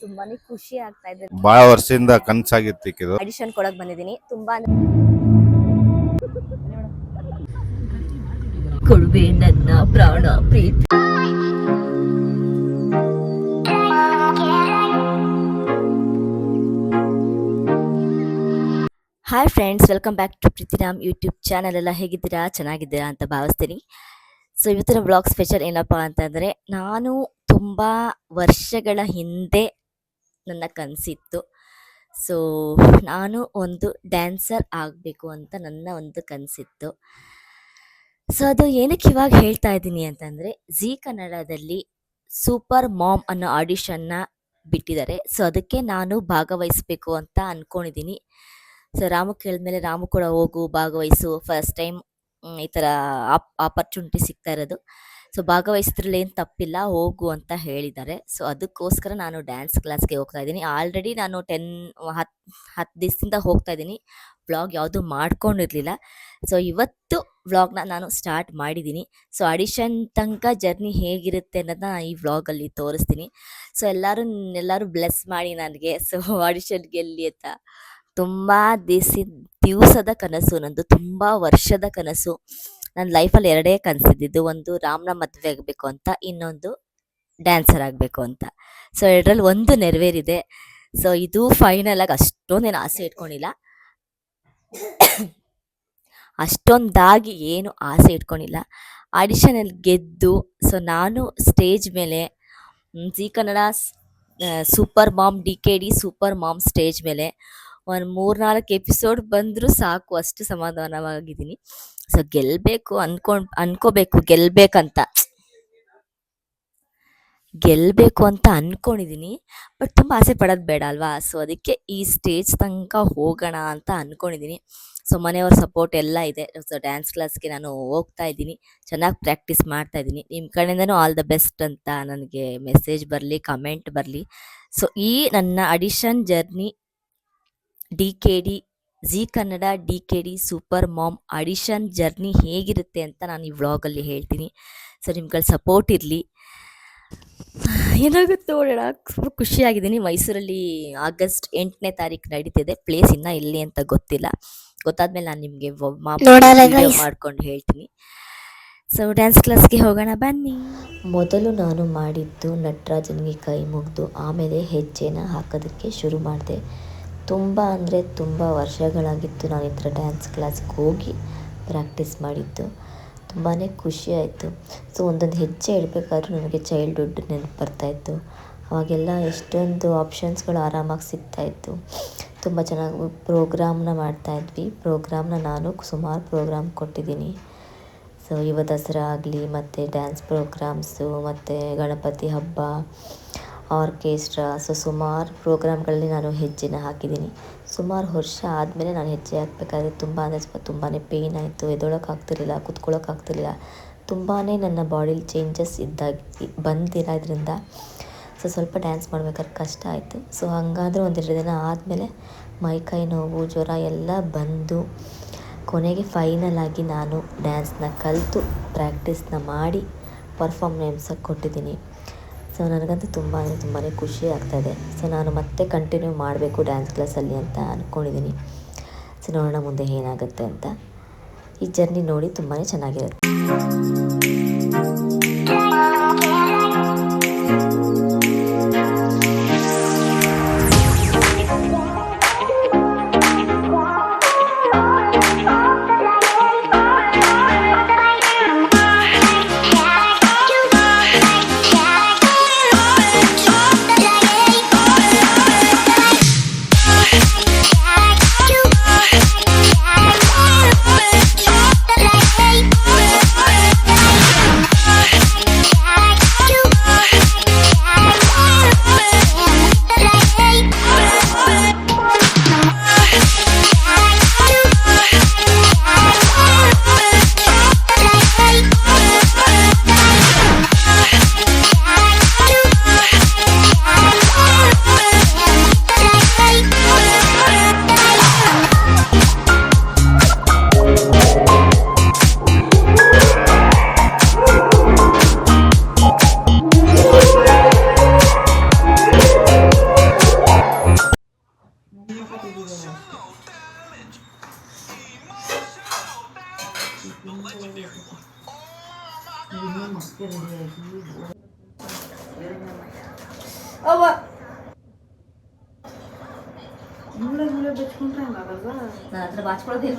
ತುಂಬಾನೇ ಖುಷಿ ಆಗ್ತಾ ಇದೆ. ಬಹಳ ವರ್ಷದಿಂದ ಕನಸಾಗಿತ್ತು ಇದು. ಆಡಿಷನ್ ಕೊಡಕ್ ಬಂದಿದ್ದೀನಿ. ತುಂಬಾ ಕೊಡುವೆ ನನ್ನ ಪ್ರಾಣ ಪ್ರೀತಿ. Hi friends, welcome back to Preethiram YouTube channel. ಎಲ್ಲ ಹೇಗಿದ್ದೀರಾ? ಚೆನ್ನಾಗಿದ್ದೀರಾ ಅಂತ ಭಾವಿಸ್ತೀನಿ. ಸೊ ಇವತ್ತಿನ ಬ್ಲಾಗ್ ಸ್ಪೆಷಲ್ ಏನಪ್ಪ ಅಂತಂದರೆ, ನಾನು ತುಂಬ ವರ್ಷಗಳ ಹಿಂದೆ ನನ್ನ ಕನಸಿತ್ತು. ಸೊ ನಾನು ಒಂದು ಡ್ಯಾನ್ಸರ್ ಆಗಬೇಕು ಅಂತ ನನ್ನ ಒಂದು ಕನಸಿತ್ತು. ಸೊ ಅದು ಏನಕ್ಕೆ ಇವಾಗ ಹೇಳ್ತಾ ಇದ್ದೀನಿ ಅಂತಂದರೆ, ಜೀ ಕನ್ನಡದಲ್ಲಿ ಸೂಪರ್ ಮಾಮ್ ಅನ್ನೋ ಆಡಿಷನ್ನ ಬಿಟ್ಟಿದ್ದಾರೆ. ಸೊ ಅದಕ್ಕೆ ನಾನು ಭಾಗವಹಿಸಬೇಕು ಅಂತ ಅಂದ್ಕೊಂಡಿದ್ದೀನಿ. ಸೊ ರಾಮು ಕೇಳಿದ್ಮೇಲೆ ರಾಮು ಕೂಡ ಹೋಗು ಭಾಗವಹಿಸು, ಫಸ್ಟ್ ಟೈಮ್ ಈ ಥರ ಆಪರ್ಚುನಿಟಿ ಸಿಗ್ತಾ ಇರೋದು. ಸೊ ಭಾಗವಹಿಸಿದ್ರಲ್ಲಿ ಏನು ತಪ್ಪಿಲ್ಲ, ಹೋಗು ಅಂತ ಹೇಳಿದ್ದಾರೆ. ಸೊ ಅದಕ್ಕೋಸ್ಕರ ನಾನು ಡ್ಯಾನ್ಸ್ ಕ್ಲಾಸ್ಗೆ ಹೋಗ್ತಾ ಇದ್ದೀನಿ. ಆಲ್ರೆಡಿ ನಾನು 10 ದಿವಸದಿಂದ ಹೋಗ್ತಾ ಇದ್ದೀನಿ. ವ್ಲಾಗ್ ಯಾವುದು ಮಾಡ್ಕೊಂಡಿರಲಿಲ್ಲ. ಸೊ ಇವತ್ತು ವ್ಲಾಗ್ನ ನಾನು ಸ್ಟಾರ್ಟ್ ಮಾಡಿದ್ದೀನಿ. ಸೊ ಆಡಿಷನ್ ತನಕ ಜರ್ನಿ ಹೇಗಿರುತ್ತೆ ಅನ್ನೋದನ್ನ ಈ ವ್ಲಾಗಲ್ಲಿ ತೋರಿಸ್ತೀನಿ. ಸೊ ಎಲ್ಲರೂ ಬ್ಲೆಸ್ ಮಾಡಿ ನನಗೆ. ಸೊ ಆಡಿಷನ್ ಗೆಲ್ಲಿ ಅಂತ. ತುಂಬ ದಿವಸದ ಕನಸು ನಂದು, ತುಂಬ ವರ್ಷದ ಕನಸು. ನನ್ನ ಲೈಫಲ್ಲಿ 2 ಕನಸಿದ್ದು, ಒಂದು ರಾಮ್ನ ಮದುವೆ ಆಗಬೇಕು ಅಂತ, ಇನ್ನೊಂದು ಡ್ಯಾನ್ಸರ್ ಆಗಬೇಕು ಅಂತ. ಸೊ 2ರಲ್ಲಿ ಒಂದು ನೆರವೇರಿದೆ. ಸೊ ಇದು ಫೈನಲ್ ಆಗಿ ಅಷ್ಟೊಂದೇನು ಆಸೆ ಇಟ್ಕೊಂಡಿಲ್ಲ, ಅಷ್ಟೊಂದಾಗಿ ಏನು ಆಸೆ ಇಟ್ಕೊಂಡಿಲ್ಲ. ಆಡಿಷನಲ್ಲಿ ಗೆದ್ದು ಸೊ ನಾನು ಸ್ಟೇಜ್ ಮೇಲೆ Zee Kannada super mom DKD super mom stage ಮೇಲೆ ಒಂದು 3-4 ಎಪಿಸೋಡ್ ಬಂದರೂ ಸಾಕು, ಅಷ್ಟು ಸಮಾಧಾನವಾಗಿದ್ದೀನಿ. ಸೊ ಗೆಲ್ಲಬೇಕು ಅನ್ಕೋಬೇಕು, ಗೆಲ್ಲಬೇಕು ಅಂತ ಅಂದ್ಕೊಂಡಿದ್ದೀನಿ. ಬಟ್ ತುಂಬ ಆಸೆ ಪಡೋದು ಬೇಡ ಅಲ್ವಾ? ಸೊ ಅದಕ್ಕೆ ಈ ಸ್ಟೇಜ್ ತನಕ ಹೋಗೋಣ ಅಂತ ಅಂದ್ಕೊಂಡಿದ್ದೀನಿ. ಸೊ ಮನೆಯವ್ರ ಸಪೋರ್ಟ್ ಎಲ್ಲ ಇದೆ. ಸೊ ಡ್ಯಾನ್ಸ್ ಕ್ಲಾಸ್ಗೆ ನಾನು ಹೋಗ್ತಾ ಇದ್ದೀನಿ, ಚೆನ್ನಾಗಿ ಪ್ರಾಕ್ಟೀಸ್ ಮಾಡ್ತಾ ಇದ್ದೀನಿ. ನಿಮ್ಮ ಕಡೆಯಿಂದನೂ ಆಲ್ ದ ಬೆಸ್ಟ್ ಅಂತ ನನಗೆ ಮೆಸೇಜ್ ಬರಲಿ, ಕಮೆಂಟ್ ಬರಲಿ. ಸೊ ಈ ನನ್ನ audition journey DKD Zee Kannada DKD super mom audition journey ಹೇಗಿರುತ್ತೆ ಅಂತ ನಾನು ಈ ವ್ಲಾಗಲ್ಲಿ ಹೇಳ್ತೀನಿ. ಸೊ ನಿಮ್ಗಳ ಸಪೋರ್ಟ್ ಇರಲಿ. ಏನಾಗುತ್ತೆ ನೋಡೋಣ. ಖುಷಿಯಾಗಿದ್ದೀನಿ. ಮೈಸೂರಲ್ಲಿ ಆಗಸ್ಟ್ 8ನೇ ತಾರೀಕು ನಡೀತಿದೆ. ಪ್ಲೇಸ್ ಇನ್ನೂ ಎಲ್ಲಿ ಅಂತ ಗೊತ್ತಿಲ್ಲ. ಗೊತ್ತಾದ್ಮೇಲೆ ನಾನು ನಿಮಗೆ ವಿಡಿಯೋ ಮಾಡ್ಕೊಂಡು ಹೇಳ್ತೀನಿ. ಸೊ ಡ್ಯಾನ್ಸ್ ಕ್ಲಾಸ್ಗೆ ಹೋಗೋಣ ಬನ್ನಿ. ಮೊದಲು ನಾನು ಮಾಡಿದ್ದು ನಟರಾಜನಿಗೆ ಕೈ ಮುಗಿದು ಆಮೇಲೆ ಹೆಜ್ಜೆನ ಹಾಕೋದಕ್ಕೆ ಶುರು ಮಾಡಿದೆ. ತುಂಬ ಅಂದರೆ ತುಂಬ ವರ್ಷಗಳಾಗಿತ್ತು ನಾನು ಈ ಥರ ಡ್ಯಾನ್ಸ್ ಕ್ಲಾಸ್ಗೆ ಹೋಗಿ ಪ್ರಾಕ್ಟೀಸ್ ಮಾಡಿದ್ದು. ತುಂಬಾ ಖುಷಿ ಆಯಿತು. ಸೊ ಒಂದೊಂದು ಹೆಜ್ಜೆ ಇಡಬೇಕಾದ್ರೂ ನನಗೆ ಚೈಲ್ಡ್ಹುಡ್ ನೆನಪು ಬರ್ತಾಯಿತ್ತು. ಅವಾಗೆಲ್ಲ ಎಷ್ಟೊಂದು ಆಪ್ಷನ್ಸ್ಗಳು ಆರಾಮಾಗಿ ಸಿಗ್ತಾಯಿತ್ತು. ತುಂಬ ಚೆನ್ನಾಗಿ ಪ್ರೋಗ್ರಾಮ್ನ ಮಾಡ್ತಾಯಿದ್ವಿ. ಪ್ರೋಗ್ರಾಮ್ನ ನಾನು ಸುಮಾರು ಪ್ರೋಗ್ರಾಮ್ ಕೊಟ್ಟಿದ್ದೀನಿ. ಸೊ ಯುವ ದಸರಾ ಆಗಲಿ, ಮತ್ತು ಡ್ಯಾನ್ಸ್ ಪ್ರೋಗ್ರಾಮ್ಸು, ಮತ್ತು ಗಣಪತಿ ಹಬ್ಬ, ಆರ್ಕೆಸ್ಟ್ರಾ. ಸೊ ಸುಮಾರು ಪ್ರೋಗ್ರಾಮ್ಗಳಲ್ಲಿ ನಾನು ಹೆಜ್ಜೆನ ಹಾಕಿದ್ದೀನಿ. ಸುಮಾರು ವರ್ಷ ಆದಮೇಲೆ ನಾನು ಹೆಜ್ಜೆ ಹಾಕಬೇಕಾದ್ರೆ ತುಂಬಾ ಪೇಯ್ನ್ ಆಯಿತು. ಎದ್ದೊಳಕ್ಕಾಗ್ತಿರ್ಲಿಲ್ಲ, ಕೂತ್ಕೊಳ್ಳೋಕ್ಕಾಗ್ತಿರ್ಲಿಲ್ಲ. ತುಂಬಾ ನನ್ನ ಬಾಡಿಲಿ ಚೇಂಜಸ್ ಬಂದಿರೋದ್ರಿಂದ ಸೊ ಸ್ವಲ್ಪ ಡ್ಯಾನ್ಸ್ ಮಾಡ್ಬೇಕಾದ್ರೆ ಕಷ್ಟ ಆಯಿತು. ಸೊ ಹಾಗಾದರೂ 1-2 ದಿನ ಆದಮೇಲೆ ಮೈಕೈ ನೋವು, ಜ್ವರ ಎಲ್ಲ ಬಂದು ಕೊನೆಗೆ ಫೈನಲ್ ಆಗಿ ನಾನು ಡ್ಯಾನ್ಸ್ನ ಕಲಿತು ಪ್ರಾಕ್ಟೀಸ್ನ ಮಾಡಿ ಪರ್ಫಾರ್ಮೆನ್ಸಾಗಿ ಕೊಟ್ಟಿದ್ದೀನಿ. ಸೊ ನನಗಂತೂ ತುಂಬಾ ಖುಷಿ ಆಗ್ತಾಯಿದೆ. ಸೊ ನಾನು ಮತ್ತೆ ಕಂಟಿನ್ಯೂ ಮಾಡಬೇಕು ಡ್ಯಾನ್ಸ್ ಕ್ಲಾಸಲ್ಲಿ ಅಂತ ಅಂದ್ಕೊಂಡಿದ್ದೀನಿ. ಸೊ ನೋಡೋಣ ಮುಂದೆ ಏನಾಗುತ್ತೆ ಅಂತ. ಈ ಜರ್ನಿ ನೋಡಿ ತುಂಬಾ ಚೆನ್ನಾಗಿರುತ್ತೆ. ನನ್ನ ಹತ್ರ ಬಾಚ್ಕೊಳ್ಳೋದಿಲ್ಲ.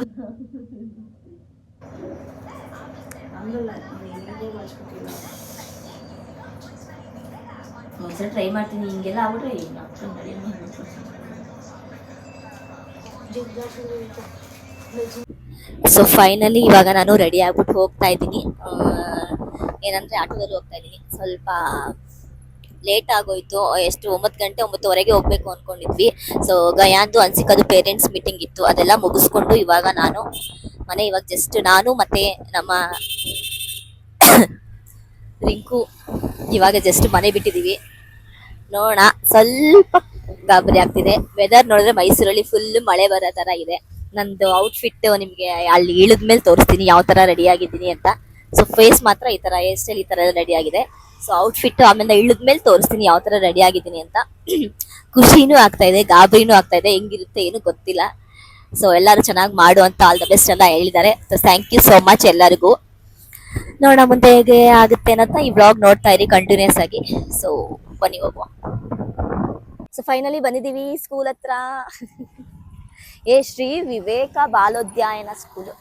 ಒಂದ್ಸಲ ಟ್ರೈ ಮಾಡ್ತೀನಿ. ಹಿಂಗೆಲ್ಲ ಆಗ್ಬಿಟ್ರೆ ಸೊ ಫೈನಲಿ ಇವಾಗ ನಾನು ರೆಡಿ ಆಗ್ಬಿಟ್ಟು ಹೋಗ್ತಾ ಇದ್ದೀನಿ. ಏನಂದ್ರೆ ಆಟೋದಲ್ಲಿ ಹೋಗ್ತಾ ಇದ್ದೀನಿ. ಸ್ವಲ್ಪ ಲೇಟ್ ಆಗೋಯ್ತು. ಎಷ್ಟು 9 ಗಂಟೆ 9:15ಗೆ ಹೋಗ್ಬೇಕು ಅನ್ಕೊಂಡಿದ್ವಿ. ಸೊ ಗಯಾಂದು ಅನ್ಸಿಕದು ಪೇರೆಂಟ್ಸ್ ಮೀಟಿಂಗ್ ಇತ್ತು, ಅದೆಲ್ಲ ಮುಗಿಸ್ಕೊಂಡು ಇವಾಗ ಇವಾಗ ಜಸ್ಟ್ ನಾನು ಮತ್ತೆ ನಮ್ಮ ರಿಂಕು ಇವಾಗ ಜಸ್ಟ್ ಮನೆ ಬಿಟ್ಟಿದೀವಿ. ನೋಡೋಣ, ಸ್ವಲ್ಪ ಗಾಬರಿ ಆಗ್ತಿದೆ. ವೆದರ್ ನೋಡಿದ್ರೆ ಮೈಸೂರಲ್ಲಿ ಫುಲ್ ಮಳೆ ಬರೋ ತರ ಇದೆ. ನಂದು ಔಟ್ಫಿಟ್ ನಿಮ್ಗೆ ಅಲ್ಲಿ ಇಳಿದ್ಮೇಲೆ ತೋರಿಸ್ತೀನಿ ಯಾವ ತರ ರೆಡಿ ಆಗಿದ್ದೀನಿ ಅಂತ. ಸೊ ಫೇಸ್ ಮಾತ್ರ ಈ ತರ, ಹೇರ್ ಸ್ಟೈಲ್ ಈ ತರ ರೆಡಿ ಆಗಿದೆ. ಸೊ ಔಟ್ಫಿಟ್ ಆಮೇಲೆ ಇಳಿದ್ಮೇಲೆ ತೋರಿಸ್ತೀನಿ ಯಾವ ತರ ರೆಡಿ ಆಗಿದ್ದೀನಿ ಅಂತ. ಖುಷಿನೂ ಆಗ್ತಾ ಇದೆ, ಗಾಬರಿನೂ ಆಗ್ತಾ ಇದೆ, ಹೆಂಗಿರುತ್ತೆ ಏನು ಗೊತ್ತಿಲ್ಲ. ಸೊ ಎಲ್ಲರೂ ಚೆನ್ನಾಗಿ ಮಾಡು ಅಂತ ಆಲ್ ದ ಬೆಸ್ಟ್ ಎಲ್ಲ ಹೇಳಿದ್ದಾರೆ. So thank you so much ಎಲ್ಲರಿಗೂ. ನೋಡೋಣ ಮುಂದೆ ಹೇಗೆ ಆಗುತ್ತೆ ಅಂತ. ಈ ವ್ಲಾಗ್ ನೋಡ್ತಾ ಇರಿ ಕಂಟಿನ್ಯೂಸ್ ಆಗಿ. ಸೊ ಬನ್ನಿ ಹೋಗುವ. ಸೊ ಫೈನಲಿ ಬಂದಿದ್ದೀವಿ ಸ್ಕೂಲ್ ಹತ್ರ. ಶ್ರೀ ವಿವೇಕ ಬಾಲೋದ್ಯಾಯನ ಸ್ಕೂಲು.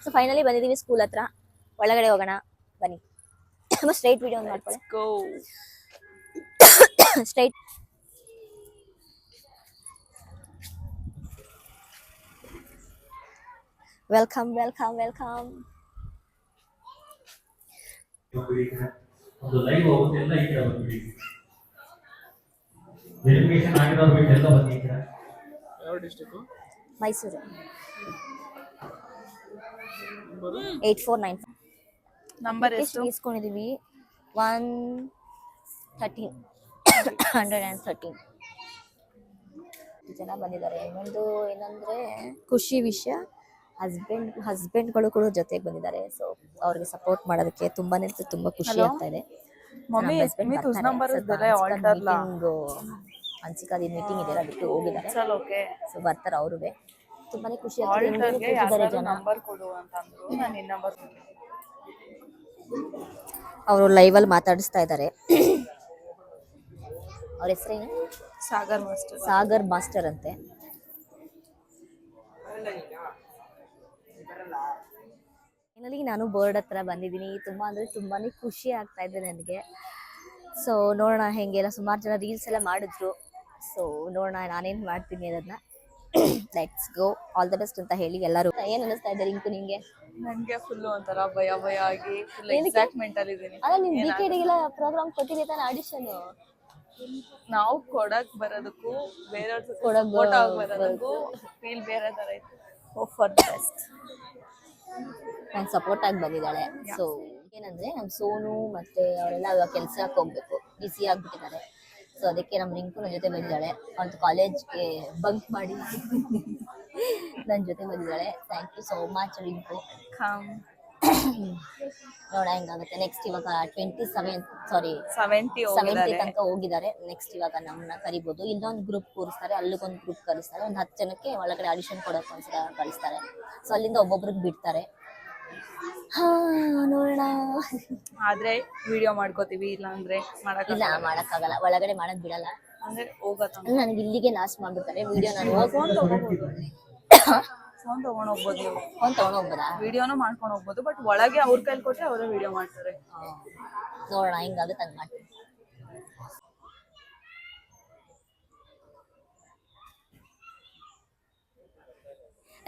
ಸೊ ಫೈನಲಿ ಬಂದಿದ್ದೀವಿ ಸ್ಕೂಲ್ ಹತ್ರ. ಒಳಗಡೆ ಹೋಗೋಣ ಬನ್ನಿ. ಸ್ಟ್ರೈಟ್ ವಿಡಿಯೋ ಮಾಡ್ಕೊಳ್ಳಿ. ಸ್ಟ್ರೈಟ್. Welcome welcome welcome. ಒಂದು ಲೈವ್ ಹೋಗುತ್ತೆ ಎಲ್ಲ ಈ ಕಡೆ ಬಂದ್ಬಿಡಿ. ವೆರಿಫಿಕೇಶನ್ ಆಗಿರೋದು ಬಿಟ್ಟು ಎಲ್ಲ ಬಂದಿದ್ದೀರಾ? ಯಾವ ಡಿಸ್ಟ್ರಿಕ್ಟ್? ಮೈಸೂರು. 8495 ನಂಬರ್ ಎಷ್ಟು ಇಸ್ಕೊಂಡಿದೀವಿ? 113 ಜನ ಬಂದಿದ್ದಾರೆ. ಇನ್ನೊಂದು ಏನಂದ್ರೆ ಖುಷಿ ವಿಷಯ, ಹಸ್ಬೆಂಡ್ಗಳು ಕೂಡ ಜೊತೆಗೆ ಬಂದಿದ್ದಾರೆ. ಸೊ ಅವ್ರಿಗೆ ಸಪೋರ್ಟ್ ಮಾಡೋದಕ್ಕೆ ತುಂಬಾ ಖುಷಿ ಆಗ್ತಾ ಇದೆ. ಅನ್ಸಿಕಾದ ಮೀಟಿಂಗ್ ಇದೆಯಲ್ಲ ಬಿಟ್ಟು ಹೋಗಿದ್ದಾರೆ. ಸೊ ಬರ್ತಾರೆ ಅವರು. ತುಂಬಾನೇ ಖುಷಿ ಆಗ್ತಿದೆ. ಜನ ಅವರು ಲೈವ್ ಅಲ್ಲಿ ಮಾತಾಡಿಸ್ತಾ ಇದ್ದಾರೆ. ಅವ್ರ ಹೆಸರೇನು? ಸಾಗರ್ ಮಾಸ್ಟರ್ ಅಂತೆ. ಫೈನಲಿ ನಾನು ಬೋರ್ಡ್ ಹತ್ರ ಬಂದಿದ್ದೀನಿ. ತುಂಬಾನೇ ಖುಷಿ ಆಗ್ತಾ ಇದೆ ನನಗೆ. ಸೊ ನೋಡೋಣ ಹೆಂಗೆಲ್ಲ. ಸುಮಾರು ಜನ ರೀಲ್ಸ್ ಎಲ್ಲ ಮಾಡಿದ್ರು. ಸೊ ನೋಡೋಣ ನಾನೇನ್ ಮಾಡ್ತೀನಿ ಅದನ್ನ. Let's go. All the best ಅಂತ ಹೇಳಿ ಎಲ್ಲರೂ. ಏನ್ ಅನಿಸ್ತಾ ಇದೆ ರಿಂಕು ನಿಂಗೆ? ನನ್ಗೆ ಫುಲ್ ಒಂಥರ ಭಯ ಆಗಿ ಫುಲ್ ಎಕ್ಸೈಟ್ಮೆಂಟ್ ಅಲ್ಲಿ ಇದೀನಿ. ಅಲ್ಲ ನಿಮ್ BKD ಪ್ರೋಗ್ರಾಮ್ ಕೊಟ್ಟಿದೆ ತಾನೆ ಆಡಿಷನ್? ನಾವು ಕೊಡಕ್ ಬರೋದಕ್ಕೂ ಬೇರೆಯವ್ರ ಬರೋದಕ್ಕೂ ಫೀಲ್ ಬೇರೆ ತರ ಇತ್ತು. Hope for the best. ನಂಗೆ ಸಪೋರ್ಟ್ ಆಗಿ ಬಂದಿದ್ದಾಳೆ. ಸೊ ಏನಂದ್ರೆ ನಮ್ ಸೋನು ಮತ್ತೆ ಅವರೆಲ್ಲ ಇವಾಗ ಕೆಲ್ಸಕ್ಕೆ ಹೋಗ್ಬೇಕು, ಬಿಸಿ ಆಗ್ಬಿಟ್ಟಿದ್ದಾರೆ. ಸೊ ಅದಕ್ಕೆ ನಮ್ ರಿಂಕು ನನ್ನ ಜೊತೆ ಬಂದಿದ್ದಾಳೆ. ಅವತ್ತು ಕಾಲೇಜ್ಗೆ ಬಂಕ್ ಮಾಡಿ ನನ್ನ ಜೊತೆ ಬಂದಿದ್ದಾಳೆ. Thank you so much Rinku. ನೋಡ ಹೆಂಗಾಗುತ್ತೆ ನೆಕ್ಸ್ಟ್. ಇವಾಗ 70 ತನಕ ಹೋಗಿದ್ದಾರೆ. ನೆಕ್ಸ್ಟ್ ಇವಾಗ ನಮ್ಮನ್ನ ಕರಿಬಹುದು. ಇಲ್ಲೊಂದು ಗ್ರೂಪ್ ಕೂರಿಸ್ತಾರೆ, ಅಲ್ಲಿಗೊಂದು ಗ್ರೂಪ್ ಕಳಿಸ್ತಾರೆ. ಒಂದು 10 ಜನಕ್ಕೆ ಒಳಗಡೆ ಆಡಿಷನ್ ಕೊಡೋಕೆ ಒಂದ್ಸಲ ಕಳಿಸ್ತಾರೆ. ಸೊ ಅಲ್ಲಿಂದ ಒಬ್ಬೊಬ್ರಿಗೆ ಬಿಡ್ತಾರೆ. ನೋಡೋಣ. ಆದ್ರೆ ವಿಡಿಯೋ ಮಾಡ್ಕೋತೀವಿ, ಇಲ್ಲ ಅಂದ್ರೆ ಇಲ್ಲ ಮಾಡಕ್ಕಾಗಲ್ಲ, ಒಳಗಡೆ ಮಾಡಕ್ ಬಿಡಲ್ಲ. ಅಂದ್ರೆ ಹೋಗತ್ತ ನನಗೆ ಇಲ್ಲಿಗೆ ಲಾಸ್ಟ್ ಮಾಡ್ಬಿಡ್ತಾರೆ ವಿಡಿಯೋ. ನಾನು ಫೋನ್ ತಗೊಂಡ್ ಹೋಗ್ಬೋದು, ನೀವು ಫೋನ್ ತಗೊಂಡ್ ಹೋಗ್ಬೋದಾ? ವಿಡಿಯೋನು ಮಾಡ್ಕೊಂಡು ಹೋಗ್ಬೋದು. ಬಟ್ ಒಳಗೆ ಅವ್ರ ಕೈಲಿ ಕೊಟ್ರೆ ಅವರೇ ವಿಡಿಯೋ ಮಾಡ್ತಾರೆ. ನೋಡೋಣ ಹಿಂಗಾಗುತ್ತೆ ಹಂಗ್ ಮಾಡ್ತೀನಿ.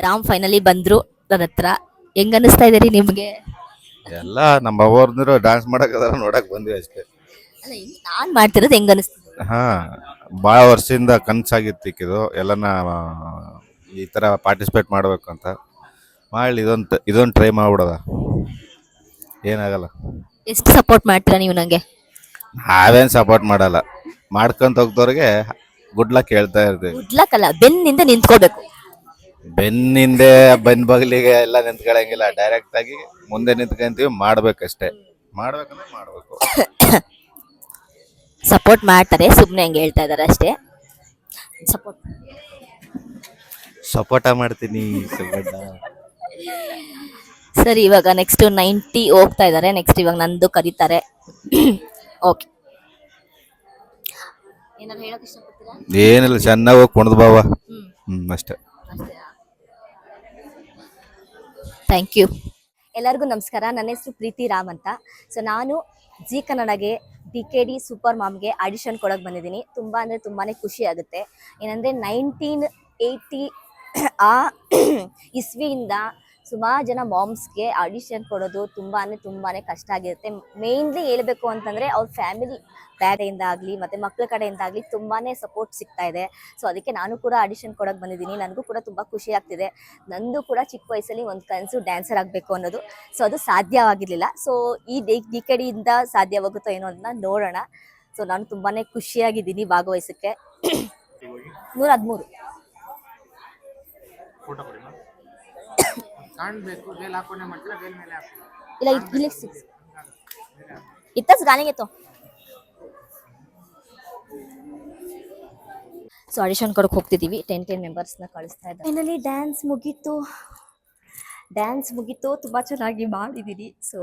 ರಾಮ್ ಫೈನಲಿ ಬಂದ್ರು ನನ್ನ ಹತ್ರ. ಹೆಂಗ್ ಅನಿಸ್ತಾ ಇದೀರಿ ನಿಮ್ಗೆ? ಎಲ್ಲ ನಮ್ಮ ಅವ್ರದ್ರು ಡ್ಯಾನ್ಸ್ ಮಾಡಕ್ ನೋಡಕ್ ಬಂದ್ವಿ ಅಷ್ಟೇ. ಅಲ್ಲ ನಾನ್ ಮಾಡ್ತಿರೋದು ಹೆಂಗ್ ಅನಿಸ್ತಿದೆ? ಹಾ, ಭಾಳ ವರ್ಷದಿಂದ ಕನ್ಸಾಗಿತ್ತು ಇದು ಎಲ್ಲನ ಈ ತರ ಪಾರ್ಟಿಸಿಪೇಟ್ ಮಾಡ್ಬೇಕು ಅಂತ. ಮಾಡಿ ಇದೊಂದು ಟ್ರೈ ಮಾಡ್ಬಿಡೋದ, ಏನಾಗಲ್ಲ. ಎಷ್ಟು ಸಪೋರ್ಟ್ ಮಾಡ್ತೀರಾ ನೀವು ನಂಗೆ? ನಾವೇನ್ ಸಪೋರ್ಟ್ ಮಾಡಲ್ಲ, ಮಾಡ್ಕೊಂತ ಹೋಗ್ದವ್ರಿಗೆ ಗುಡ್ ಲಕ್ ಹೇಳ್ತಾ ಇರ್ತೀವಿ. ಗುಡ್ ಲಕ್ ಅಲ್ಲ, ಬೆನ್ನಿಂದ ನಿಂತ್ಕೋಬೇಕು. ಬೆನ್ನಿಂದೆ ಬೆನ್ ಬಗ್ಲಿಗೆ ಎಲ್ಲ ನಿಂತ್ಕೊಳಂಗಿಲ್ಲ, ಡೈರೆಕ್ಟ್ ಆಗಿ ಮುಂದೆ ನಿಂತ್ಕೊಂತೀವಿ, ಮಾಡ್ಬೇಕಷ್ಟೇ. ಮಾಡ್ಬೇಕಂದ್ರೆ ಮಾಡ್ಬೇಕು. ಸಪೋರ್ಟ್ ಮಾಡ್ತಾರೆ, ಸುಮ್ನೆ ಹಂಗೆ ಹೇಳ್ತಾ ಇದಾರೆ ಅಷ್ಟೇ. ಸಪೋರ್ಟ ಮಾಡ್ತೀನಿ. ಸರಿ, ಇವಾಗ ನೆಕ್ಸ್ಟ್ 90 ಹೋಗ್ತಾ ಇದ್ದಾರೆ. ನೆಕ್ಸ್ಟ್ ಇವಾಗ ನಂದು ಕರೀತಾರೆ. ಓಕೆ, ಏನಾದ್ರು ಹೇಳಕ್ ಇಷ್ಟಪಡ್ತೀರಾ? ಏನಿಲ್ಲ, ಚೆನ್ನಾಗಿ ಹೋಗಿ ಕುಣದ್ ಬಾವ. ಅಷ್ಟೇ. Thank you. ಎಲ್ಲರಿಗೂ ನಮಸ್ಕಾರ. ನನ್ನ ಹೆಸರು ಪ್ರೀತಿ ರಾಮ್ ಅಂತ. ಸೊ ನಾನು ಜಿ ಕನ್ನಡಗೆ DKD ಸೂಪರ್ ಮಾಮ್ಗೆ ಆಡಿಷನ್ ಕೊಡೋಕೆ ಬಂದಿದ್ದೀನಿ. ತುಂಬ ಅಂದರೆ ತುಂಬಾ ಖುಷಿ ಆಗುತ್ತೆ. ಏನಂದರೆ 1980 ಆ ಇಸ್ವಿಯಿಂದ ಸುಮಾರು ಜನ ಮಾಮ್ಸ್ಗೆ ಆಡಿಷನ್ ಕೊಡೋದು ತುಂಬಾ ಅಂದರೆ ತುಂಬಾ ಕಷ್ಟ ಆಗಿರುತ್ತೆ. ಮೇಯ್ನ್ಲಿ ಹೇಳಬೇಕು ಅಂತಂದರೆ ಅವ್ರ ಫ್ಯಾಮಿಲಿ ಕಡೆಯಿಂದ ಆಗಲಿ ಮತ್ತು ಮಕ್ಕಳ ಕಡೆಯಿಂದ ಆಗಲಿ ತುಂಬಾ ಸಪೋರ್ಟ್ ಸಿಗ್ತಾ ಇದೆ. ಸೊ ಅದಕ್ಕೆ ನಾನು ಕೂಡ ಆಡಿಷನ್ ಕೊಡೋಕೆ ಬಂದಿದ್ದೀನಿ. ನನಗೂ ಕೂಡ ತುಂಬ ಖುಷಿ ಆಗ್ತಿದೆ. ನಂದು ಕೂಡ ಚಿಕ್ಕ ವಯಸ್ಸಲ್ಲಿ ಒಂದು ಕನಸು ಡ್ಯಾನ್ಸರ್ ಆಗಬೇಕು ಅನ್ನೋದು. ಸೊ ಅದು ಸಾಧ್ಯವಾಗಿರಲಿಲ್ಲ. ಸೊ ಈ DKD ಇಂದ ಸಾಧ್ಯವಾಗುತ್ತೋ ಏನೋ ಅದನ್ನ ನೋಡೋಣ. ಸೊ ನಾನು ತುಂಬಾ ಖುಷಿಯಾಗಿದ್ದೀನಿ ಭಾಗವಹಿಸೋಕ್ಕೆ. 113 ಇಲ್ಲ ಇಲ್ಲಿ 6 इतच गाणे घेतो. ಸೊ ಆಡಿಷನ್ ಕೊಡಕ್ಕೆ ಹೋಗ್ತಿದ್ದೀವಿ. 10 ಮೆಂಬರ್ಸ್ನ ಕಳಿಸ್ತಾ ಇದ್ದಾರೆ. ಫೈನಲಿ ಡ್ಯಾನ್ಸ್ ಮುಗೀತು. ತುಂಬ ಚೆನ್ನಾಗಿ ಮಾಡಿದ್ದೀನಿ. ಸೊ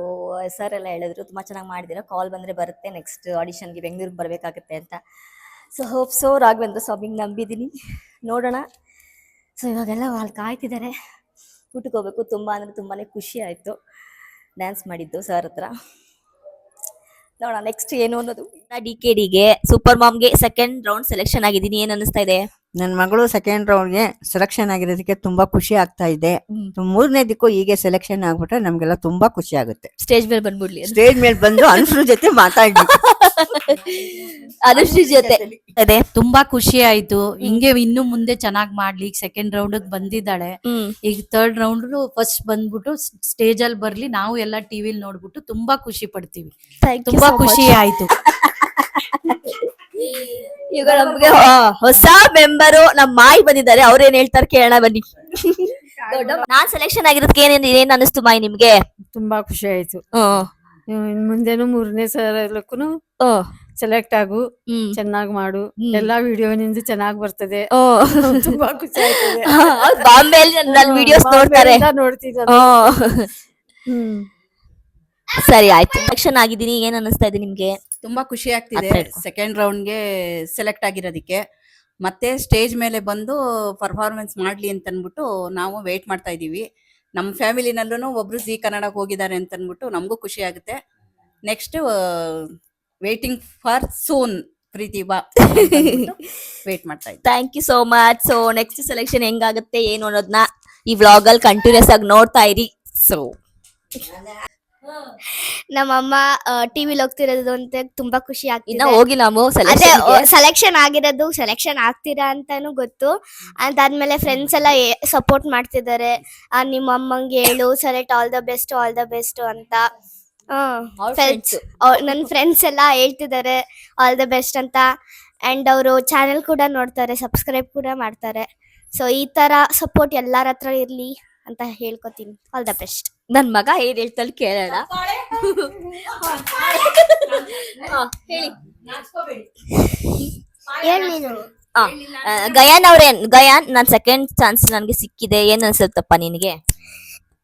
ಸರ್ ಎಲ್ಲ ಹೇಳಿದ್ರು ತುಂಬ ಚೆನ್ನಾಗಿ ಮಾಡಿದ್ದೀರಾ, ಕಾಲ್ ಬಂದರೆ ಬರುತ್ತೆ, ನೆಕ್ಸ್ಟ್ ಆಡಿಷನ್ಗೆ ಬೆಂಗಳೂರಿಗೆ ಬರಬೇಕಾಗುತ್ತೆ ಅಂತ. ಸೊ ಹೋಪ್ ಸೊ ರಾಘವೇಂದ್ರ ಸ್ವಾಮಿಗೆ ನಂಬಿದ್ದೀನಿ, ನೋಡೋಣ. ಸೊ ಇವಾಗೆಲ್ಲ ಅಲ್ಲಿ ಕಾಯ್ತಿದ್ದಾರೆ, ಊಟಕ್ಕೆ ಹೋಗ್ಬೇಕು. ತುಂಬ ಅಂದರೆ ತುಂಬಾ ಖುಷಿ ಆಯಿತು ಡ್ಯಾನ್ಸ್ ಮಾಡಿದ್ದು ಸರ್ ಹತ್ರ. ನೋಡೋಣ ನೆಕ್ಸ್ಟ್ ಏನು ಅನ್ನೋದು. DKDಗೆ ಸೂಪರ್ ಮಾಮ್ಗೆ ಸೆಕೆಂಡ್ ರೌಂಡ್ ಸೆಲೆಕ್ಷನ್ ಆಗಿದ್ದೀನಿ. ಏನ್ ಅನಿಸ್ತಾ ಇದೆ? ನನ್ನ ಮಗಳು ಸೆಕೆಂಡ್ ರೌಂಡ್ಗೆ ಸೆಲೆಕ್ಷನ್ ಆಗಿರೋದಕ್ಕೆ ತುಂಬಾ ಖುಷಿ ಆಗ್ತಾ ಇದೆ. ಮೂರನೇದಕ್ಕೂ ಹೀಗೆ ಸೆಲೆಕ್ಷನ್ ಆಗ್ಬಿಟ್ರೆ ನಮ್ಗೆಲ್ಲ ತುಂಬಾ ಖುಷಿ ಆಗುತ್ತೆ. ಸ್ಟೇಜ್ ಮೇಲೆ ಬಂದ್ಬಿಡ್ಲಿ, ಸ್ಟೇಜ್ ಮೇಲೆ ಬಂದು ಅನುಶ್ರೀ ಜೊತೆ ಮಾತಾಡ್ಲಿ. ಅನುಶ್ರೀ ಜೊತೆ ಅದೇ ತುಂಬಾ ಖುಷಿ ಆಯ್ತು. ಹಿಂಗೆ ಇನ್ನು ಮುಂದೆ ಚೆನ್ನಾಗ್ ಮಾಡ್ಲಿ. ಸೆಕೆಂಡ್ ರೌಂಡ್ ಬಂದಿದ್ದಾಳೆ, ಈಗ ಥರ್ಡ್ ರೌಂಡ್ ಫಸ್ಟ್ ಬಂದ್ಬಿಟ್ಟು ಸ್ಟೇಜ್ ಅಲ್ಲಿ ಬರ್ಲಿ, ನಾವು ಎಲ್ಲ ಟಿವಿಲಿ ನೋಡ್ಬಿಟ್ಟು ತುಂಬಾ ಖುಷಿ ಪಡ್ತೀವಿ. ತುಂಬಾ ಖುಷಿ ಆಯ್ತು. ಈಗ ನಮ್ಗೆ ಹೊಸ ಮೆಂಬರು ನಮ್ಮ ಮಾಯಿ ಬಂದಿದ್ದಾರೆ. ಅವ್ರೇನ್ ಹೇಳ್ತಾರೆ ಕೇಳೋಣ ಬನ್ನಿ. ನಾನ್ ಸೆಲೆಕ್ಷನ್ ಆಗಿರೋದಕ್ಕೆ ಏನ್ ಅನಿಸ್ತು ಮಾಯಿ ನಿಮ್ಗೆ? ತುಂಬಾ ಖುಷಿ ಆಯ್ತು. ಮುಂದೇನು 3ನೇ ಸಲಕ್ಕೂ ಸೆಲೆಕ್ಟ್ ಆಗು, ಚೆನ್ನಾಗ್ ಮಾಡು, ಎಲ್ಲಾ ವಿಡಿಯೋ ನಿಂದು ಚೆನ್ನಾಗ್ ಬರ್ತದೆ. ತುಂಬಾ ಖುಷಿ ಆಯ್ತದೆ. ಬಾಂಬೆಯಲ್ಲಿ ನನ್ನ ವಿಡಿಯೋಸ್ ನೋಡ್ತಾರೆ, ನೋಡ್ತಿದ್ದ. ಸರಿ ಆಯ್ತು. ಸೆಲೆಕ್ಷನ್ ಆಗಿದ್ದೀನಿ, ಏನ್ ಅನಿಸ್ತಾ ಇದೆ ನಿಮ್ಗೆ? ತುಂಬಾ ಖುಷಿ ಆಗ್ತಿದೆ ಸೆಕೆಂಡ್ ರೌಂಡ್ಗೆ ಸೆಲೆಕ್ಟ್ ಆಗಿರೋದಕ್ಕೆ. ಮತ್ತೆ ಸ್ಟೇಜ್ ಮೇಲೆ ಬಂದು ಪರ್ಫಾರ್ಮೆನ್ಸ್ ಮಾಡ್ಲಿ ಅಂತ ಅನ್ಬಿಟ್ಟು ನಾವು ವೇಟ್ ಮಾಡ್ತಾ ಇದೀವಿ. ನಮ್ಮ ಫ್ಯಾಮಿಲಿನಲ್ಲೂ ಒಬ್ರು ಜಿ ಕನ್ನಡಕ್ಕೆ ಹೋಗಿದ್ದಾರೆ ಅಂತ ಅನ್ಬಿಟ್ಟು ನಮಗೂ ಖುಷಿ ಆಗುತ್ತೆ. Next waiting for soon Preethi ಬಾ ವೇಟ್ ಮಾಡ್ತಾ ಇದ್ದೀವಿ. Thank you so much. So next selection ಹೆಂಗಾಗುತ್ತೆ ಏನು ಅನ್ನೋದನ್ನ ಈ ವ್ಲಾಗ್ ಅಲ್ಲಿ ಕಂಟಿನ್ಯೂಸ್ ಆಗಿ ನೋಡ್ತಾ ಇರಿ. ಸೊ ನಮ್ಮಮ್ಮ ಟಿವಿಲಿ ಹೋಗ್ತಿರೋದು ಅಂತ ತುಂಬಾ ಖುಷಿ ಆಗ್ತಿದೆ. ಇನ್ನ ಹೋಗಿಲ್ಲ ಸೆಲೆಕ್ಷನ್ ಆಗಿರೋದು, ಸೆಲೆಕ್ಷನ್ ಆಗ್ತೀರಾ ಅಂತಾನು ಗೊತ್ತು. ಅದಾದ್ಮೇಲೆ ಫ್ರೆಂಡ್ಸ್ ಎಲ್ಲ ಸಪೋರ್ಟ್ ಮಾಡ್ತಿದ್ದಾರೆ. ನಿಮ್ಮ ಅಮ್ಮಂಗೆ ಹೇಳು ಸೆಲೆಕ್ಟ್, ಆಲ್ ದ ಬೆಸ್ಟ್ ಅಂತ. ನನ್ನ ಫ್ರೆಂಡ್ಸ್ ಎಲ್ಲ ಹೇಳ್ತಿದ್ದಾರೆ ಆಲ್ ದ ಬೆಸ್ಟ್ ಅಂತ. ಅಂಡ್ ಅವರು ಚಾನೆಲ್ ಕೂಡ ನೋಡ್ತಾರೆ, ಸಬ್ಸ್ಕ್ರೈಬ್ ಕೂಡ ಮಾಡ್ತಾರೆ. ಸೊ ಈ ತರ ಸಪೋರ್ಟ್ ಎಲ್ಲಾರ ಹತ್ರ ಇರ್ಲಿ ಅಂತ ಹೇಳ್ಕೊತೀನಿ. All the best. ನನ್ ಮಗ ಏನ್ ಹೇಳ್ತಾಳೆ ಕೇಳೋಣ. ಗಯಾನ್ ನಾನ್ ಸೆಕೆಂಡ್ ಚಾನ್ಸ್ ನನ್ಗೆ ಸಿಕ್ಕಿದೆ, ಏನ್ ಅನ್ಸುತ್ತಪ್ಪ ನಿನ್ಗೆ?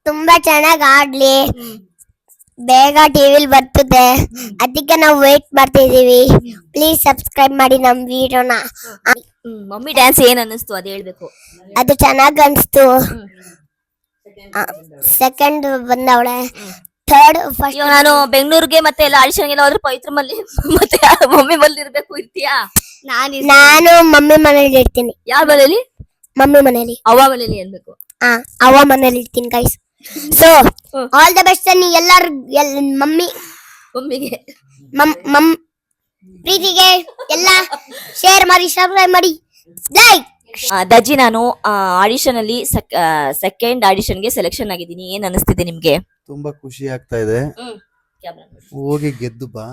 ತುಂಬಾ ಚೆನ್ನಾಗಿ ಆಡ್ಲಿ, ಬೇಗ ಟಿವಿಲ್ ಬರ್ತದೆ, ಅದಕ್ಕೆ ನಾವು ವೇಟ್ ಮಾಡ್ತಿದೀವಿ. ಪ್ಲೀಸ್ ಸಬ್ಸ್ಕ್ರೈಬ್ ಮಾಡಿ ನಮ್ ವಿಡಿಯೋನ. ಮಮ್ಮಿ ಡ್ಯಾನ್ಸ್ ಏನ್ ಅನ್ನಿಸ್ತು ಅದು ಹೇಳ್ಬೇಕು. ಅದು ಚೆನ್ನಾಗ್ ಅನ್ಸ್ತು. ಸೆಕೆಂಡ್ ಬಂದವಳೆ, ಥರ್ಡ್ ಫಸ್ಟ್. ನಾನು ಬೆಂಗಳೂರಿಗೆ ಮತ್ತೆ ಎಲ್ಲ ಆಡಿಷನ್ಗೆಲ್ಲ ಹೋದ್ರೆ ಪವಿತ್ರ ಮಲ್ಲಿ ಮತ್ತೆ ಮಮ್ಮಿ ಮಲ್ಲಿ ಇರ್ಬೇಕು, ಇರ್ತೀಯಾ? ನಾನು ಮಮ್ಮಿ ಮನೇಲಿ ಇರ್ತೀನಿ. ಯಾರ ಮನೇಲಿ? ಮಮ್ಮಿ ಮನೇಲಿ. ಅವ್ವ ಮನೇಲಿ ಅನ್ಬೇಕು. ಅವ್ವ ಮನೇಲಿ ಇರ್ತೀನಿ guys. So all the best ಅನ್ನಿ ಎಲ್ಲಾರು. ಮಮ್ಮಿಗೆ ಪ್ರೀತಿಗೆ ಎಲ್ಲ ಶೇರ್ ಮಾಡಿ, ಸಬ್ಸ್ಕ್ರೈಬ್ ಮಾಡಿ, ಲೈಕ್. ದಜ್ಜಿ, ನಾನು ಆಡಿಷನ್ ಅಲ್ಲಿ ಸೆಕೆಂಡ್ ಆಡಿಷನ್ಗೆ ಸೆಲೆಕ್ಷನ್ ಆಗಿದ್ದೀನಿ. ಏನ್ ಅನಿಸ್ತಿದೆ ನಿಮ್ಗೆ? ತುಂಬಾ ಖುಷಿ ಆಗ್ತಾ ಇದೆ. ಹೋಗಿ ಗೆದ್ದು ಬಾ,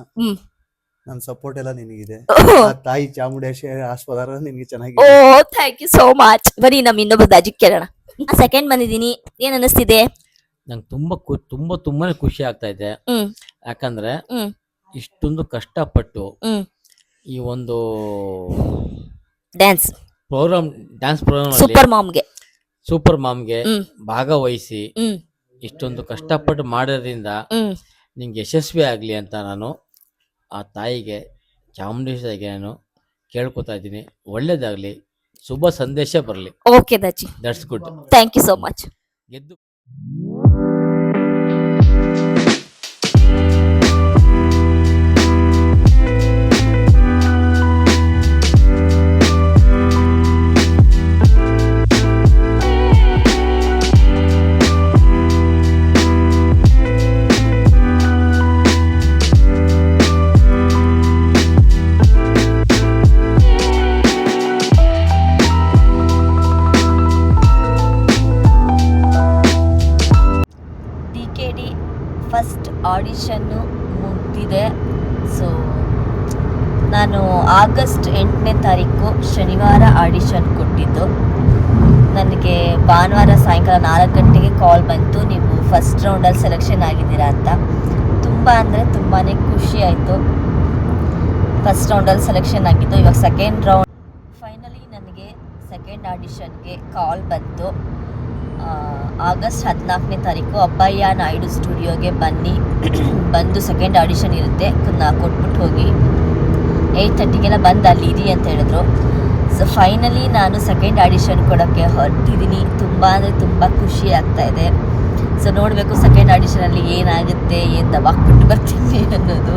ನನ್ನ ಸಪೋರ್ಟ್ ಎಲ್ಲ ನಿನಗಿದೆ. ತಾಯಿ ಚಾಮುಂಡೇಶ್ವರಿ ಆಶೀರ್ವಾದ ನಿನಗೆ ಚೆನ್ನಾಗಿದೆ. ಓ ಥ್ಯಾಂಕ್ ಯು ಸೋ ಮಚ್. ಬರೀ ನಮ್ ಇನ್ನೊಬ್ಬ ದಜ್ಜಿ ಕೇಳೋಣ. ಸೆಕೆಂಡ್ ಬಂದಿದ್ದೀನಿ, ಏನ್ ಅನಿಸ್ತಿದೆ? ನಂಗೆ ತುಂಬಾನೇ ಖುಷಿ ಆಗ್ತಾ ಇದೆ. ಯಾಕಂದ್ರೆ ಇಷ್ಟೊಂದು ಕಷ್ಟಪಟ್ಟು ಈ ಒಂದು ಡ್ಯಾನ್ಸ್ ಪ್ರೋಗ್ರಾಮ್ ಸೂಪರ್ ಮಾಮ್ಗೆ ಭಾಗವಹಿಸಿ ಇಷ್ಟೊಂದು ಕಷ್ಟಪಟ್ಟು ಮಾಡೋದ್ರಿಂದ ನಿಂಗೆ ಯಶಸ್ವಿ ಆಗಲಿ ಅಂತ ನಾನು ಆ ತಾಯಿಗೆ ಚಾಮುಂಡೇಶ್ವರಿಗೆ ನಾನು ಕೇಳ್ಕೊತಾ ಇದ್ದೀನಿ. ಒಳ್ಳೇದಾಗಲಿ, ಶುಭ ಸಂದೇಶ ಬರಲಿ. ಓಕೆ ದಜ್ಜಿ, that's good. Thank you so much. ಗೆದ್ದು DKD ಫಸ್ಟ್ ಆಡಿಷನ್ನು ಮುಗಿದಿದೆ. ಸೊ ನಾನು ಆಗಸ್ಟ್ 8ನೇ ತಾರೀಕು ಶನಿವಾರ ಆಡಿಷನ್ ಕೊಟ್ಟಿದ್ದು. ನನಗೆ ಭಾನುವಾರ ಸಾಯಂಕಾಲ 4 ಗಂಟೆಗೆ ಕಾಲ್ ಬಂತು, ನೀವು ಫಸ್ಟ್ ರೌಂಡಲ್ಲಿ ಸೆಲೆಕ್ಷನ್ ಆಗಿದ್ದೀರಾ ಅಂತ. ತುಂಬ ಅಂದರೆ ತುಂಬಾ ಖುಷಿ ಆಯಿತು. ಫಸ್ಟ್ ರೌಂಡಲ್ಲಿ ಸೆಲೆಕ್ಷನ್ ಆಗಿದ್ದು. ಇವಾಗ ಸೆಕೆಂಡ್ ರೌಂಡ್ ಫೈನಲಿ ನನಗೆ ಸೆಕೆಂಡ್ ಆಡಿಷನ್ಗೆ ಕಾಲ್ ಬಂತು. ಆಗಸ್ಟ್ 14ನೇ ತಾರೀಕು ಅಬ್ಬಯ್ಯ ನಾಯ್ಡು ಸ್ಟುಡಿಯೋಗೆ ಬಂದು ಸೆಕೆಂಡ್ ಆಡಿಷನ್ ಇರುತ್ತೆ, ಕೊಟ್ಬಿಟ್ಟು ಹೋಗಿ 8:30ಗೆಲ್ಲ ಬಂದು ಅಲ್ಲಿ ಇರಿ ಅಂತ ಹೇಳಿದ್ರು. ಸೊ ಫೈನಲಿ ನಾನು ಸೆಕೆಂಡ್ ಆಡಿಷನ್ ಕೊಡೋಕ್ಕೆ ಹೊರಟಿದ್ದೀನಿ. ತುಂಬ ಅಂದರೆ ತುಂಬ ಖುಷಿ ಆಗ್ತಾಯಿದೆ. ಸೊ ನೋಡಬೇಕು ಸೆಕೆಂಡ್ ಆಡಿಷನಲ್ಲಿ ಏನಾಗುತ್ತೆ, ಏನು ದಬಾಕ್ಬಿಟ್ಟು ಬರ್ತೀನಿ ಅನ್ನೋದು.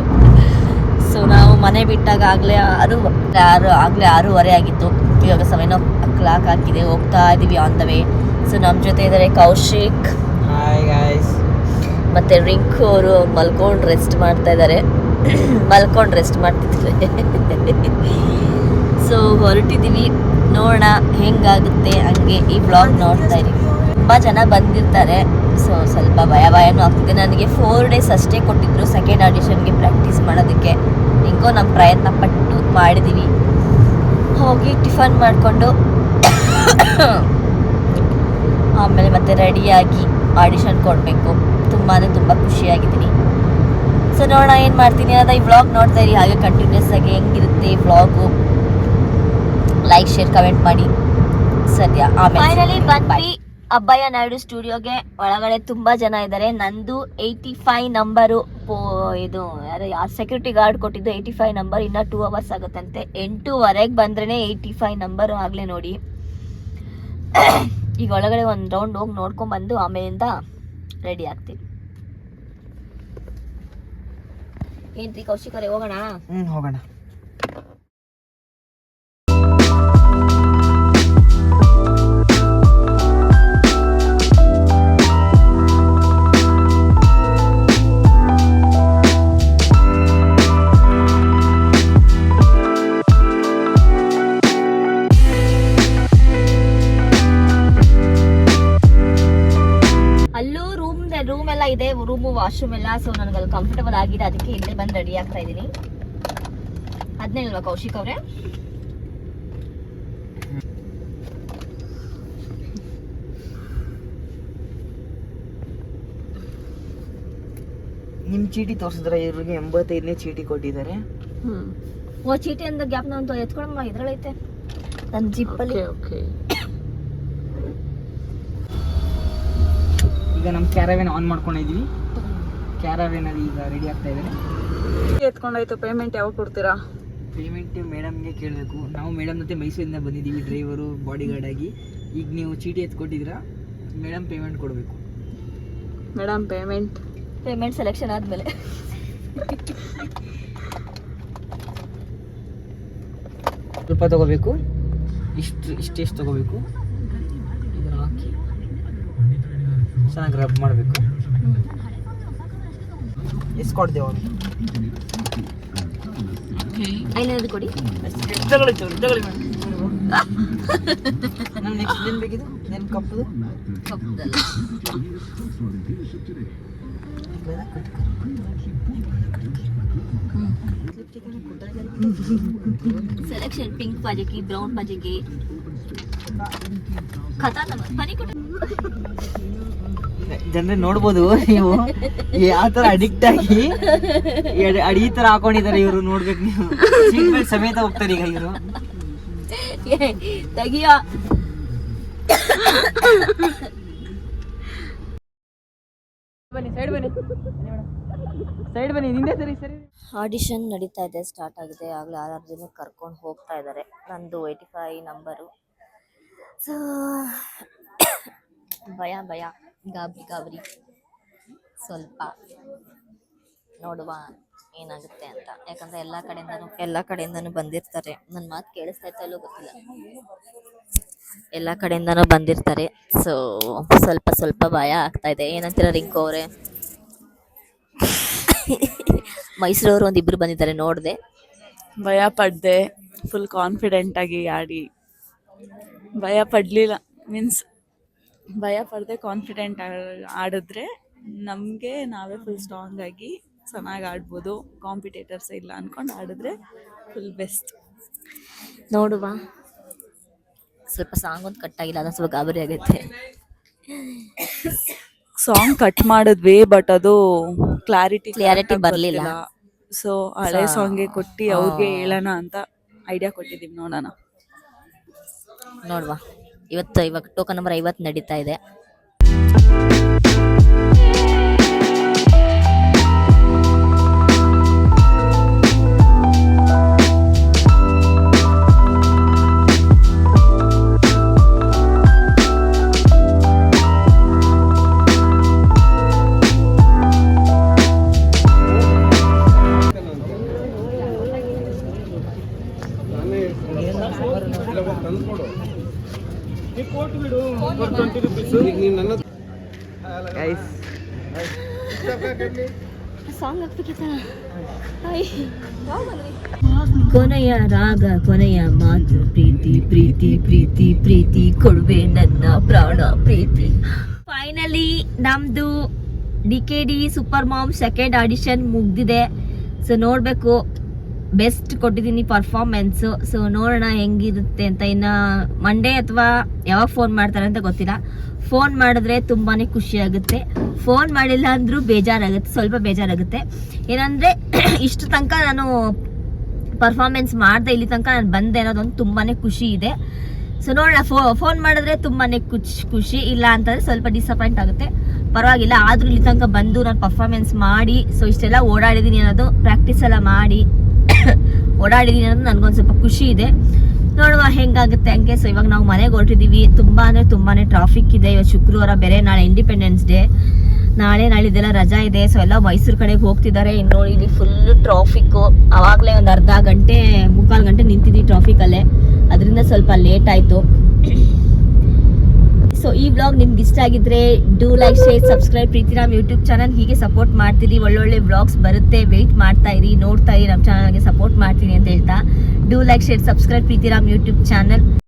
ಸೊ ನಾವು ಮನೆ ಬಿಟ್ಟಾಗ ಆಗಲೇ 6:30 ಆಗಿತ್ತು. ಇವಾಗ 7 o'clock ಆಗಿದೆ. ಹೋಗ್ತಾ ಇದ್ದೀವಿ ಆನ್ ದ ವೇ. ಸೊ ನಮ್ಮ ಜೊತೆ ಇದ್ದಾರೆ ಕೌಶಿಕ್, ಹಾಯ್ ಗಾಯ್ಸ್, ಮತ್ತು ರಿಂಕು ಅವರು ಮಲ್ಕೊಂಡು ರೆಸ್ಟ್ ಮಾಡ್ತಿದ್ದಾರೆ. ಸೊ ಹೊರಟಿದ್ದೀವಿ, ನೋಡೋಣ ಹೆಂಗಾಗುತ್ತೆ ಹಂಗೆ. ಈ ವ್ಲಾಗ್ ನೋಡ್ತಾ ಇರಿ. ತುಂಬ ಜನ ಬಂದಿರ್ತಾರೆ. ಸೊ ಸ್ವಲ್ಪ ಭಯನೂ ಆಗ್ತಿದೆ. ನನಗೆ 4 days ಅಷ್ಟೇ ಕೊಟ್ಟಿದ್ರು ಸೆಕೆಂಡ್ ಆಡಿಷನ್ಗೆ ಪ್ರಾಕ್ಟೀಸ್ ಮಾಡೋದಕ್ಕೆ. ಹಿಂಗೋ ನಮ್ಮ ಪ್ರಯತ್ನ ಪಟ್ಟು ಮಾಡಿದ್ದೀವಿ. ಹೋಗಿ ಟಿಫನ್ ಮಾಡಿಕೊಂಡು ಆಮೇಲೆ ಮತ್ತೆ ರೆಡಿಯಾಗಿ ಆಡಿಷನ್ ಕೊಡಬೇಕು. ತುಂಬಾ ತುಂಬ ಖುಷಿಯಾಗಿದ್ದೀನಿ. ಸೊ ನೋಡೋಣ ಏನು ಮಾಡ್ತೀನಿ ಅನ್ನೋದು. ಈ ವ್ಲಾಗ್ ನೋಡ್ತಾ ಇರಿ ಹಾಗೆ ಕಂಟಿನ್ಯೂಸ್ ಆಗಿ. ಹೆಂಗಿರುತ್ತೆ ಈ ವ್ಲಾಗು, ಲೈಕ್ ಶೇರ್ ಕಮೆಂಟ್ ಮಾಡಿ. ಸದ್ಯ ಆಮೇಲೆ ಫೈನಲಿ ಬಂದ್ವಿ ಅಬ್ಬಯ್ಯ ನಾಯ್ಡು ಸ್ಟುಡಿಯೋಗೆ. ಒಳಗಡೆ ತುಂಬ ಜನ ಇದ್ದಾರೆ. ನಂದು 85 ನಂಬರು ಇದು ಯಾರು ಸೆಕ್ಯೂರಿಟಿ ಗಾರ್ಡ್ ಕೊಟ್ಟಿದ್ದು 85 ನಂಬರ್. ಇನ್ನು 2 hours ಆಗುತ್ತಂತೆ. 8:30ಗೆ ಬಂದ್ರೇ 85 ನಂಬರು ಆಗಲೇ ನೋಡಿ. ಈಗ ಒಳಗಡೆ ಒಂದು ರೌಂಡ್ ಹೋಗಿ ನೋಡ್ಕೊಂಡ್ಬಂದು ಆಮೇಲಿಂದ ರೆಡಿ ಆಗ್ತೀವಿ. ಏನ್ರಿ ಕೌಶಿಕ್ ಅವರೇ, ಹೋಗೋಣ? ಹೋಗೋಣ. ರೂಮ್ ಎಲ್ಲ ಇದೆ, ರೂಮು ವಾಶ್ರೂಮ್ ಎಲ್ಲ. ಸೊ ನನಗೆ ಅಲ್ಲಿ ಕಂಫರ್ಟಬಲ್ ಆಗಿದೆ, ಅದಕ್ಕೆ ಇಲ್ಲೇ ಬಂದು ರೆಡಿ ಆಗ್ತಾ ಇದ್ದೀನಿ. ಅದನ್ನೇ ಅಲ್ವಾ ಕೌಶಿಕ್ ಅವರೇ? ನಿಮ್ ಚೀಟಿ ತೋರಿಸಿದ್ರೆ ಇವ್ರಿಗೆ 85ನೇ ಚೀಟಿ ಕೊಟ್ಟಿದ್ದಾರೆ. ಓ ಚೀಟಿ ಅಂದ ಗ್ಯಾಪ್ ನಾನು ಎತ್ಕೊಳಮ್ಮ, ಇದ್ರಲ್ಲೈತೆ ನನ್ನ ಜಿಪ್ಪಲ್ಲಿ. ಈಗ ನಮ್ಮ ಕ್ಯಾರವೇನ್ ಆನ್ ಮಾಡ್ಕೊಂಡಿದೀವಿ. ಕ್ಯಾರವೇನ್ ಅಲ್ಲಿ ಈಗ ರೆಡಿ ಆಗ್ತಾ ಇದ್ದಾರೆ. ಎತ್ಕೊಂಡಾಯ್ತು. ಪೇಮೆಂಟ್ ಯಾವಾಗ ಕೊಡ್ತೀರಾ? ಪೇಮೆಂಟ್ ಮೇಡಮ್ಗೆ ಕೇಳಬೇಕು. ನಾವು ಮೇಡಮ್ ಜೊತೆ ಮೈಸೂರಿಂದ ಬಂದಿದ್ದೀವಿ, ಡ್ರೈವರು ಬಾಡಿ ಗಾರ್ಡ್ ಆಗಿ. ಈಗ ನೀವು ಚೀಟಿ ಎತ್ಕೊಟ್ಟಿದ್ದೀರಾ, ಮೇಡಮ್ ಪೇಮೆಂಟ್ ಕೊಡಬೇಕು. ಮೇಡಮ್ ಪೇಮೆಂಟ್ ಸೆಲೆಕ್ಷನ್ ಆದಮೇಲೆ ಸ್ವಲ್ಪ ತಗೋಬೇಕು. ಇಷ್ಟೆಷ್ಟು ತಗೋಬೇಕು. ಇದನ್ನು ಹಾಕಿ ಚೆನ್ನಾಗಿ ರಬ್ ಮಾಡಬೇಕು. ಎಷ್ಟು ಕೊಡ್ತೇವೆ ಅವ್ರು? ಐನೂರು ಕೊಡಿ. ತಗೊಳ್ಳಿ ನಾನು ನೆಕ್ಸ್ಟ್ ಏನು ಬೇಕಿದ್ದು? ನೆನ್ ಕಪ್ಪದು ಸೆಲೆಕ್ಷನ್ ಪಿಂಕ್ ಪಾಜಕಿ, ಬ್ರೌನ್ ಪಾಜಕಿ, ಜನರೇ ನೋಡ್ಬೋದು ನೀವು ಯಾವ ತರ ಅಡಿಕ್ಟ್ ಆಗಿ ಈ ತರ ಹಾಕೊಂಡಿದ್ದಾರೆ ಇವರು. ನೋಡ್ಬೇಕು ನೀವು, ಸೀಟ್ ಬೆಲ್ಟ್ ಸಮೇತ ಹೋಗ್ತಾರೆ ಈಗ ಇವರು. ತೆಗಿಯೋ ಬನ್ನಿ ಸೈಡ್ ಬನ್ನಿ ನಿಂದೆ ಸರಿ ಆಡಿಷನ್ ನಡೀತಾ ಇದೆ, ಸ್ಟಾರ್ಟ್ ಆಗಿದೆ. ಆಗಲೇ 6 ಜನ ಕರ್ಕೊಂಡು ಹೋಗ್ತಾ ಇದ್ದಾರೆ. ನಂದು 85 ನಂಬರು. ಸೊ ಭಯ ಗಾಬರಿ ಸ್ವಲ್ಪ ನೋಡುವ ಏನಾಗುತ್ತೆ ಅಂತ. ಯಾಕಂದ್ರೆ ಎಲ್ಲ ಕಡೆಯಿಂದನೂ ಬಂದಿರ್ತಾರೆ. ನನ್ನ ಮಾತು ಕೇಳಿಸ್ತಾ ಇತ್ತಲ್ಲೋ ಗೊತ್ತಿಲ್ಲ, ಎಲ್ಲ ಕಡೆಯಿಂದನೂ ಬಂದಿರ್ತಾರೆ. ಸೊ ಸ್ವಲ್ಪ ಭಯ ಆಗ್ತಾ ಇದೆ. ಏನಂತೀರ ರಿಂಕು ಅವರೇ? ಮೈಸೂರವರು ಒಂದಿಬ್ರು ಬಂದಿದ್ದಾರೆ, ನೋಡಿದೆ. ಭಯ ಪಡ್ದೆ, ಫುಲ್ ಕಾನ್ಫಿಡೆಂಟ್ ಆಗಿ ಆಡಿ. ಭಯ ಪಡಲಿಲ್ಲ ಮೀನ್ಸ್ ಭಯ ಪಡದೆ ಕಾನ್ಫಿಡೆಂಟ್ ಆಡಿದ್ರೆ ನಮಗೆ ನಾವೇ ಫುಲ್ ಸ್ಟ್ರಾಂಗ್ ಆಗಿ ಚೆನ್ನಾಗಿ ಆಡ್ಬೋದು. ಕಾಂಪಿಟೇಟರ್ಸ್ ಇಲ್ಲ ಅನ್ಕೊಂಡು ಆಡಿದ್ರೆ ಫುಲ್ ಬೆಸ್ಟ್. ನೋಡುವ. ಸ್ವಲ್ಪ ಸಾಂಗ್ ಒಂದು ಕಟ್ ಆಗಿಲ್ಲ, ಅದೊಂದು ಸ್ವಲ್ಪ ಗಾಬರಿ ಆಗೈತೆ. ಸಾಂಗ್ ಕಟ್ ಮಾಡಿದ್ವಿ, ಬಟ್ ಅದು ಕ್ಲಾರಿಟಿ ಬರ್ಲಿಲ್ಲ. ಸೊ ಹಳೆ ಸಾಂಗ್ಗೆ ಕೊಟ್ಟು ಅವ್ರಿಗೆ ಹೇಳೋಣ ಅಂತ ಐಡಿಯಾ ಕೊಟ್ಟಿದ್ದೀವಿ. ನೋಡುವ. ಇವಾಗ ಟೋಕನ್ ನಂಬರ್ 50 ನಡೀತಾ ಇದೆ. ಕೊನೆಯ ರಾಗ, ಕೊನೆಯ ಮಾತು, ಪ್ರೀತಿ ಪ್ರೀತಿ ಪ್ರೀತಿ ಪ್ರೀತಿ ಕೊಡುವೆ ನನ್ನ ಪ್ರಾಣ ಪ್ರೀತಿ. ಫೈನಲಿ ನಮ್ದು DKD super mom second audition ಮುಗ್ದಿದೆ. ಸೊ ನೋಡ್ಬೇಕು, ಬೆಸ್ಟ್ ಕೊಟ್ಟಿದ್ದೀನಿ ಪರ್ಫಾರ್ಮೆನ್ಸು. ಸೊ ನೋಡೋಣ ಹೆಂಗಿರುತ್ತೆ ಅಂತ. ಇನ್ನು ಮಂಡೇ ಅಥವಾ ಯಾವಾಗ ಫೋನ್ ಮಾಡ್ತಾರೆ ಅಂತ ಗೊತ್ತಿಲ್ಲ. ಫೋನ್ ಮಾಡಿದ್ರೆ ತುಂಬಾ ಖುಷಿ ಆಗುತ್ತೆ, ಫೋನ್ ಮಾಡಿಲ್ಲ ಅಂದರೂ ಬೇಜಾರಾಗುತ್ತೆ, ಸ್ವಲ್ಪ ಬೇಜಾರಾಗುತ್ತೆ. ಏನಂದರೆ ಇಷ್ಟು ತನಕ ನಾನು ಪರ್ಫಾರ್ಮೆನ್ಸ್ ಮಾಡಿದೆ, ಇಲ್ಲಿ ತನಕ ನಾನು ಬಂದೆ ಅನ್ನೋದೊಂದು ತುಂಬಾ ಖುಷಿ ಇದೆ. ಸೊ ನೋಡೋಣ, ಫೋನ್ ಮಾಡಿದ್ರೆ ತುಂಬಾ ಖುಷಿ, ಇಲ್ಲ ಅಂತಂದರೆ ಸ್ವಲ್ಪ ಡಿಸಪಾಯಿಂಟ್ ಆಗುತ್ತೆ. ಪರವಾಗಿಲ್ಲ, ಆದರೂ ಇಲ್ಲಿ ತನಕ ಬಂದು ನಾನು ಪರ್ಫಾರ್ಮೆನ್ಸ್ ಮಾಡಿ, ಸೊ ಇಷ್ಟೆಲ್ಲ ಓಡಾಡಿದ್ದೀನಿ ಅನ್ನೋದು, ಪ್ರಾಕ್ಟೀಸ್ ಎಲ್ಲ ಮಾಡಿ ಓಡಾಡಿದ್ದೀನಿ ಅನ್ನೋದು ನನಗೊಂದು ಸ್ವಲ್ಪ ಖುಷಿ ಇದೆ. ನೋಡುವ ಹೆಂಗಾಗುತ್ತೆ ಹಂಗೆ. ಸೊ ಇವಾಗ ನಾವು ಮನೆಗೆ ಹೊರಟಿದ್ದೀವಿ. ತುಂಬಾ ಟ್ರಾಫಿಕ್ ಇದೆ. ಇವತ್ತು ಶುಕ್ರವಾರ ಬೇರೆ, ನಾಳೆ ಇಂಡಿಪೆಂಡೆನ್ಸ್ ಡೇ, ನಾಳಿದ್ದೆಲ್ಲ ರಜಾ ಇದೆ. ಸೊ ಎಲ್ಲ ಮೈಸೂರು ಕಡೆಗೆ ಹೋಗ್ತಿದ್ದಾರೆ. ಇನ್ನು ನೋಡಿ ಇಲ್ಲಿ ಫುಲ್ ಟ್ರಾಫಿಕ್ಕು. ಆವಾಗಲೇ ಒಂದು ಅರ್ಧ ಗಂಟೆ 3/4 ಗಂಟೆ ನಿಂತಿದ್ದೀವಿ ಟ್ರಾಫಿಕಲ್ಲೇ, ಅದರಿಂದ ಸ್ವಲ್ಪ ಲೇಟ್ ಆಯಿತು. ಸೊ ಈ ವ್ಲಾಗ್ ನಿಮ್ಗೆ ಇಷ್ಟ ಆಗಿದ್ರೆ do like, share, subscribe Preethiram YouTube channel. ಹೀಗೆ ಸಪೋರ್ಟ್ ಮಾಡ್ತೀರಿ, ಒಳ್ಳೊಳ್ಳೆ ವ್ಲಾಗ್ಸ್ ಬರುತ್ತೆ, ವೆಯ್ಟ್ ಮಾಡ್ತಾ ಇರಿ, ನೋಡ್ತಾ ಇರಿ, ನಮ್ಮ ಚಾನಲ್ಗೆ ಸಪೋರ್ಟ್ ಮಾಡ್ತೀನಿ ಅಂತ ಹೇಳ್ತಾ do like, share, subscribe Preethiram YouTube channel.